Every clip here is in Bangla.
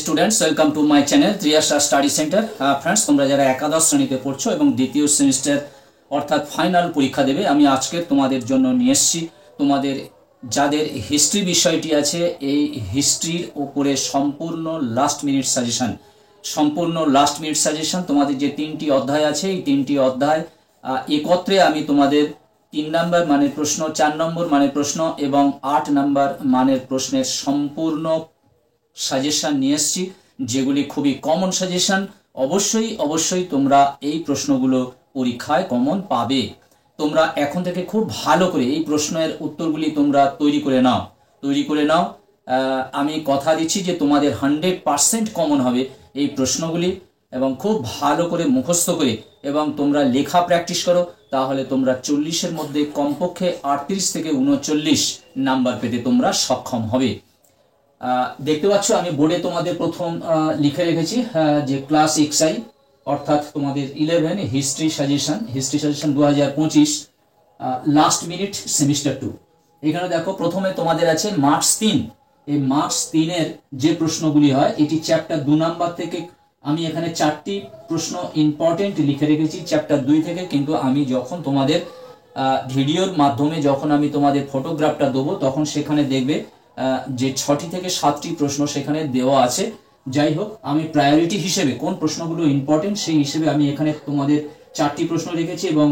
Students, welcome to my channel Triyasha study centre. Friends, তোমরা যারা একাদশ শ্রেণীতে পড়ছো এবং দ্বিতীয় সেমিস্টার অর্থাৎ ফাইনাল পরীক্ষা দেবে, আমি আজকে তোমাদের জন্য নিয়ে এসেছি তোমাদের যাদের হিস্ট্রি বিষয়টি আছে এই হিস্ট্রির উপরে সম্পূর্ণ লাস্ট মিনিট সাজেশন। তোমাদের যে তিনটি অধ্যায় আছে এই তিনটি অধ্যায় একত্রে আমি তোমাদের 3 নম্বর মানের প্রশ্ন, 4 নম্বর মানের প্রশ্ন এবং 8 নম্বর মানের প্রশ্নের সম্পূর্ণ সাজেশন নিয়ে এসেছি, যেগুলি খুবই কমন সাজেশন। অবশ্যই তোমরা এই প্রশ্নগুলো পরীক্ষায় কমন পাবে। তোমরা এখন থেকে খুব ভালো করে এই প্রশ্নের উত্তরগুলি তোমরা তৈরি করে নাও। আমি কথা দিচ্ছি যে তোমাদের 100% কমন হবে এই প্রশ্নগুলি, এবং খুব ভালো করে মুখস্থ করে এবং তোমরা লেখা প্র্যাকটিস করো, তাহলে তোমরা 40-এর মধ্যে কমপক্ষে 38 থেকে 39 নাম্বার পেতে তোমরা সক্ষম হবে। দেখতে পাচ্ছ আমি বোর্ডে তোমাদের প্রথম লিখে রেখেছি যে ক্লাস XI অর্থাৎ তোমাদের 11 history suggestion 2025 last minute semester 2। এখানে দেখো প্রথমে তোমাদের আছে মার্চ 3। এই মার্চ 3-এর যে প্রশ্নগুলি হয় এটি চ্যাপ্টার 2 নাম্বার থেকে। আমি এখানে 4টি প্রশ্ন ইম্পর্টেন্ট লিখে রেখেছি চ্যাপ্টার 2 থেকে, কিন্তু আমি যখন তোমাদের ভিডিওর মাধ্যমে যখন আমি তোমাদের ফটোগ্রাফটা দেবো তখন সেখানে দেখবে যে 6টি থেকে 7টি প্রশ্ন সেখানে দেওয়া আছে। যাই হোক, আমি প্রায়োরিটি হিসেবে কোন প্রশ্নগুলো ইম্পর্টেন্ট সেই হিসেবে আমি এখানে তোমাদের 4টি প্রশ্ন রেখেছি এবং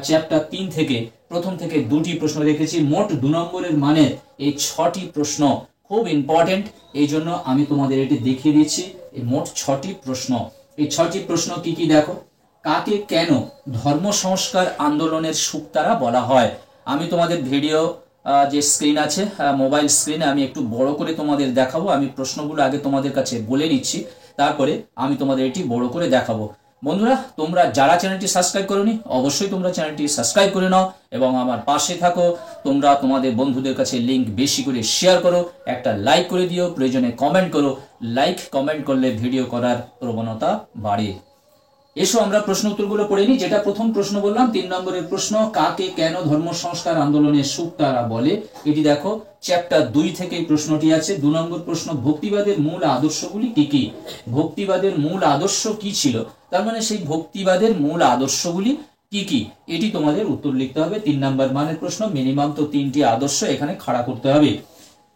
চ্যাপ্টার 3 থেকে প্রথম থেকে 2টি প্রশ্ন রেখেছি। মোট 2 নম্বরের মানে এই 6টি প্রশ্ন খুব ইম্পর্টেন্ট, এই জন্য আমি তোমাদের এটি দেখিয়ে দিচ্ছি। এই মোট 6টি প্রশ্ন, এই 6টি প্রশ্ন কি কি দেখো। কাকে কেন ধর্ম সংস্কার আন্দোলনের সুক্তারা বলা হয়? আমি তোমাদের ভিডিও যে স্ক্রিন আছে মোবাইল স্ক্রিনে আমি একটু বড় করে তোমাদের দেখাবো। আমি প্রশ্নগুলো আগে তোমাদের কাছে বলে নিচ্ছি, তারপরে আমি তোমাদের এটি বড় করে দেখাবো। বন্ধুরা, তোমরা যারা চ্যানেলটি সাবস্ক্রাইব করোনি অবশ্যই তোমরা চ্যানেলটি সাবস্ক্রাইব করে নাও এবং আমার পাশে থাকো। তোমরা তোমাদের বন্ধুদের কাছে লিংক বেশি করে শেয়ার করো, একটা লাইক করে দিও, প্রয়োজনে কমেন্ট করো। লাইক কমেন্ট করলে ভিডিও করার প্রবণতা বাড়ে। এসো আমরা প্রশ্ন উত্তরগুলো পড়ে নিই। যেটা প্রথম প্রশ্ন বললাম 3 নম্বরের প্রশ্ন, কাকে কেন ধর্ম সংস্কার আন্দোলনের সুক্তারা বলে? এটি দেখো চ্যাপ্টার 2 থেকে এই প্রশ্নটি আছে। 2 নম্বর প্রশ্ন, ভক্তিবাদের মূল আদর্শগুলি কি কি? ভক্তিবাদের মূল আদর্শ কি ছিল? তার মানে সেই ভক্তিবাদের মূল আদর্শগুলি কি কি, এটি তোমাদের উত্তর লিখতে হবে। 3 নম্বর মানের প্রশ্ন, মিনিমাম তো 3টি আদর্শ এখানে খাড়া করতে হবে।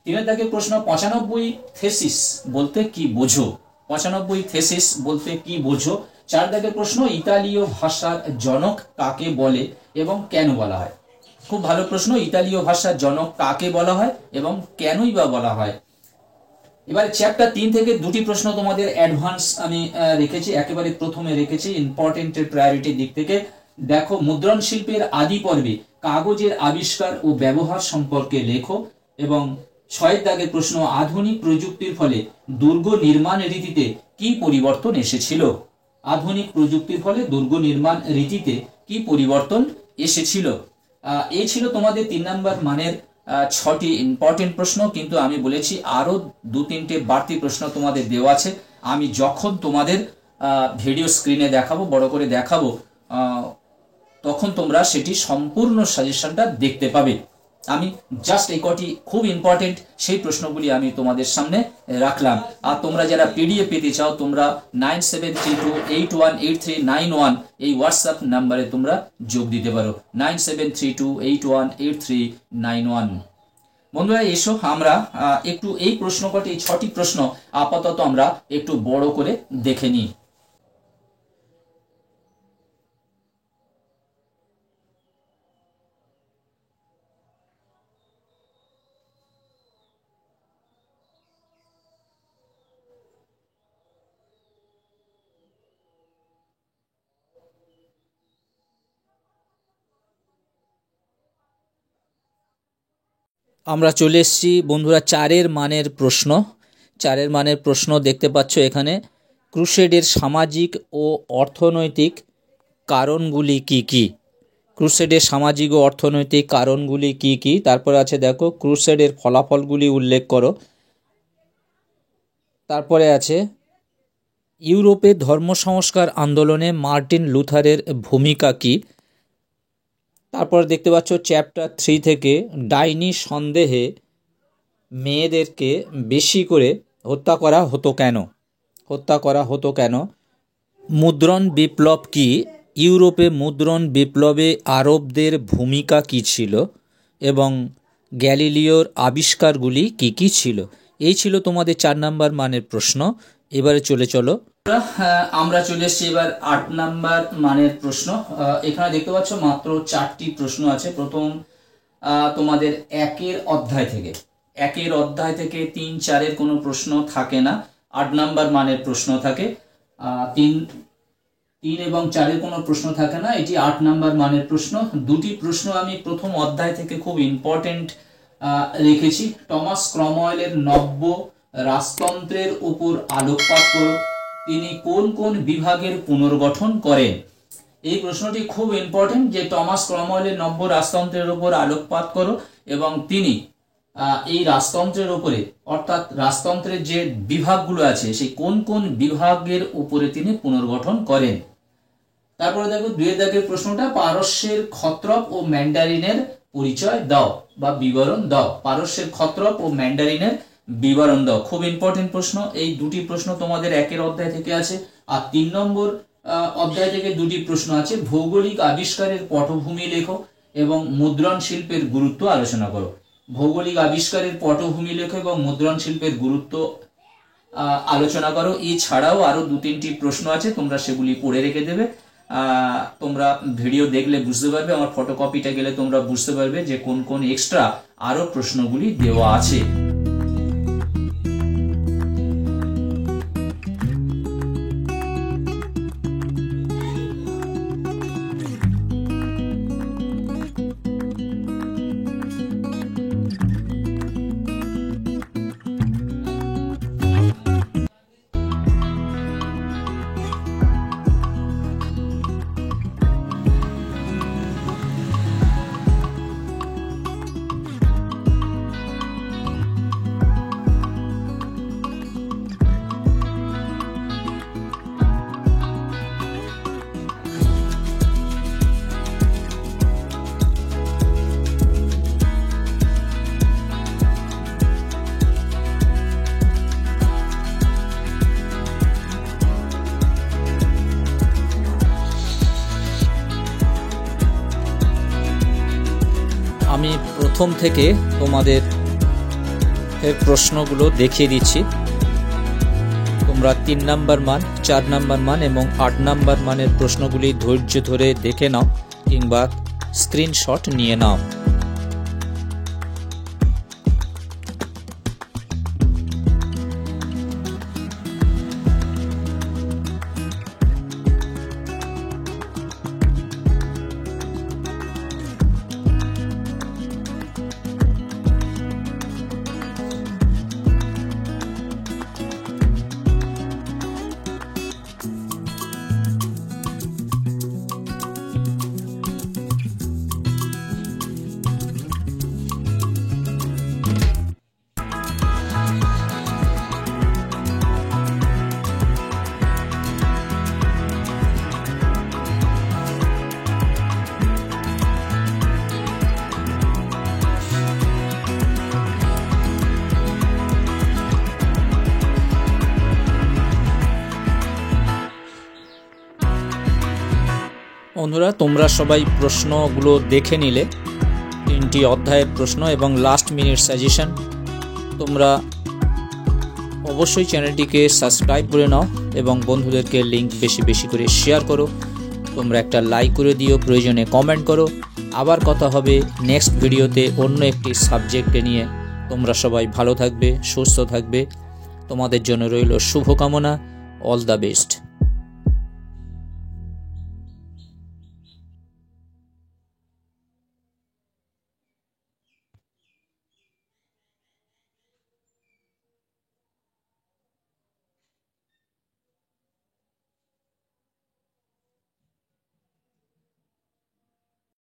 3 দাগে প্রশ্ন, 95 থেসিস বলতে কি বোঝো? 95 থেসিস বলতে কি বোঝো? 4 দাগের প্রশ্ন, ইতালীয় ভাষার জনক কাকে বলে এবং কেন বলা হয়? খুব ভালো প্রশ্ন, ইতালীয় ভাষার জনক কাকে বলা হয় এবং কেনই বা বলা হয়? এবারে চ্যাপ্টার 3 থেকে 2টি প্রশ্ন তোমাদের অ্যাডভান্স আমি রেখেছি, একেবারে প্রথমে রেখেছি ইম্পর্টেন্টের প্রায়োরিটির দিক থেকে। দেখো, মুদ্রণ শিল্পের আদি পর্বে কাগজের আবিষ্কার ও ব্যবহার সম্পর্কে লেখো। এবং 6 দাগের প্রশ্ন, আধুনিক প্রযুক্তির ফলে দুর্গ নির্মাণ রীতিতে কি পরিবর্তন এসেছিল? আধুনিক প্রযুক্তির ফলে দুর্গ নির্মাণ রীতিতে কি পরিবর্তন এসেছিল? এই ছিল তোমাদের 3 নম্বর মানের 6টি ইম্পর্টেন্ট প্রশ্ন, কিন্তু আমি বলেছি আরো 2-3টে বাড়তি প্রশ্ন তোমাদের দেওয়া আছে। আমি যখন তোমাদের ভিডিও স্ক্রিনে দেখাবো, বড় করে দেখাবো, তখন তোমরা সেটি সম্পূর্ণ সাজেশনটা দেখতে পাবে। আমি জাস্ট এই কটি খুব ইম্পর্টেন্ট সেই প্রশ্নগুলি আমি তোমাদের সামনে রাখলাম। আর তোমরা যারা পিডিএফ পেতে চাও তোমরা 9732818391 এই হোয়াটসঅ্যাপ নাম্বারে তোমরা যোগ দিতে পারো, 9732818391। বন্ধুরা এসো আমরা একটু এই প্রশ্ন কটি, এই 6টি প্রশ্ন আপাতত আমরা একটু বড় করে দেখে নিই। আমরা চলে এসেছি বন্ধুরা 4-এর মানের প্রশ্ন। 4-এর মানের প্রশ্ন দেখতে পাচ্ছ এখানে, ক্রুসেডের সামাজিক ও অর্থনৈতিক কারণগুলি কি কি? ক্রুসেডের সামাজিক ও অর্থনৈতিক কারণগুলি কি কি? তারপরে আছে দেখো, ক্রুসেডের ফলাফলগুলি উল্লেখ করো। তারপরে আছে ইউরোপে ধর্ম সংস্কার আন্দোলনে মার্টিন লুথারের ভূমিকা কি? তারপর দেখতে পাচ্ছ চ্যাপ্টার 3 থেকে ডাইনি সন্দেহে মেয়েদেরকে বেশি করে হত্যা করা হতো কেন? হত্যা করা হতো কেন? মুদ্রণ বিপ্লব কি? ইউরোপে মুদ্রণ বিপ্লবে আরবদের ভূমিকা কী ছিল এবং গ্যালিলিওর আবিষ্কারগুলি কি কি ছিল? এই ছিল তোমাদের 4 নাম্বার মানের প্রশ্ন। এবারে চলো আমরা চলে এসেছি এবার 8 নাম্বার মানের প্রশ্ন। এখানে দেখতে পাচ্ছ মাত্র 4টি প্রশ্ন আছে। প্রথম তোমাদের 1 অধ্যায় থেকে 3, 4-এর কোনো প্রশ্ন থাকে না, 8 নাম্বার মানের প্রশ্ন থাকে। 3 এবং 4-এর কোনো প্রশ্ন থাকে না, এটি 8 নাম্বার মানের প্রশ্ন। 2টি প্রশ্ন আমি প্রথম অধ্যায় থেকে খুব ইম্পর্টেন্ট রেখেছি। টমাস ক্রমওয়েলের নব্য রাজতন্ত্রের উপর আলোকপাত করো। তিনি কোন কোন বিভাগের পুনর্গঠন করেন? এই প্রশ্নটি খুব ইম্পর্টেন্ট, যে টমাস ক্রমওয়েলের নব্য রাজতন্ত্রের উপর আলোকপাত করো এবং তিনি এই রাজতন্ত্রের উপরে, অর্থাৎ রাজতন্ত্রের যে বিভাগগুলো আছে সেই কোন কোন বিভাগের উপরে তিনি পুনর্গঠন করেন। তারপরে দেখো 2 দাগের প্রশ্নটা, পারস্যের ক্ষত্রপ ও ম্যান্ডারিনের পরিচয় দাও বা বিবরণ দাও। পারস্যের ক্ষত্রপ ও ম্যান্ডারিনের বিবরণ দাও, খুব ইম্পর্টেন্ট প্রশ্ন। এই 2টি প্রশ্ন তোমাদের 1 অধ্যায় থেকে আছে। আর 3 নম্বর অধ্যায় থেকে 2টি প্রশ্ন আছে। ভৌগোলিক আবিষ্কারের পটভূমি লেখো এবং মুদ্রণ শিল্পের গুরুত্ব আলোচনা করো। ভৌগোলিক আবিষ্কারের পটভূমি লেখো এবং মুদ্রণ শিল্পের গুরুত্ব আলোচনা করো। এছাড়াও আরো 2-3টি প্রশ্ন আছে, তোমরা সেগুলি পড়ে রেখে দেবে। তোমরা ভিডিও দেখলে বুঝতে পারবে, আমার ফটোকপিটা গেলে তোমরা বুঝতে পারবে যে কোন কোন এক্সট্রা আরো প্রশ্নগুলি দেওয়া আছে। আমি প্রথম থেকে তোমাদের প্রশ্নগুলো দেখিয়ে দিচ্ছি। তোমরা 3 নাম্বার মান, 4 নাম্বার মান এবং 8 নাম্বার মানের প্রশ্নগুলি ধৈর্য ধরে দেখে নাও কিংবা স্ক্রিনশট নিয়ে নাও। বন্ধুরা, তোমরা সবাই প্রশ্নগুলো দেখে নিলে, 3টি অধ্যায়ের প্রশ্ন এবং লাস্ট মিনিট সাজেশন। তোমরা অবশ্যই চ্যানেলটিকে সাবস্ক্রাইব করে নাও এবং বন্ধুদেরকে লিঙ্ক বেশি বেশি করে শেয়ার করো। তোমরা একটা লাইক করে দিও, প্রয়োজনে কমেন্ট করো। আবার কথা হবে নেক্সট ভিডিওতে অন্য একটি সাবজেক্টে নিয়ে। তোমরা সবাই ভালো থাকবে, সুস্থ থাকবে। তোমাদের জন্য রইল শুভকামনা। All the best.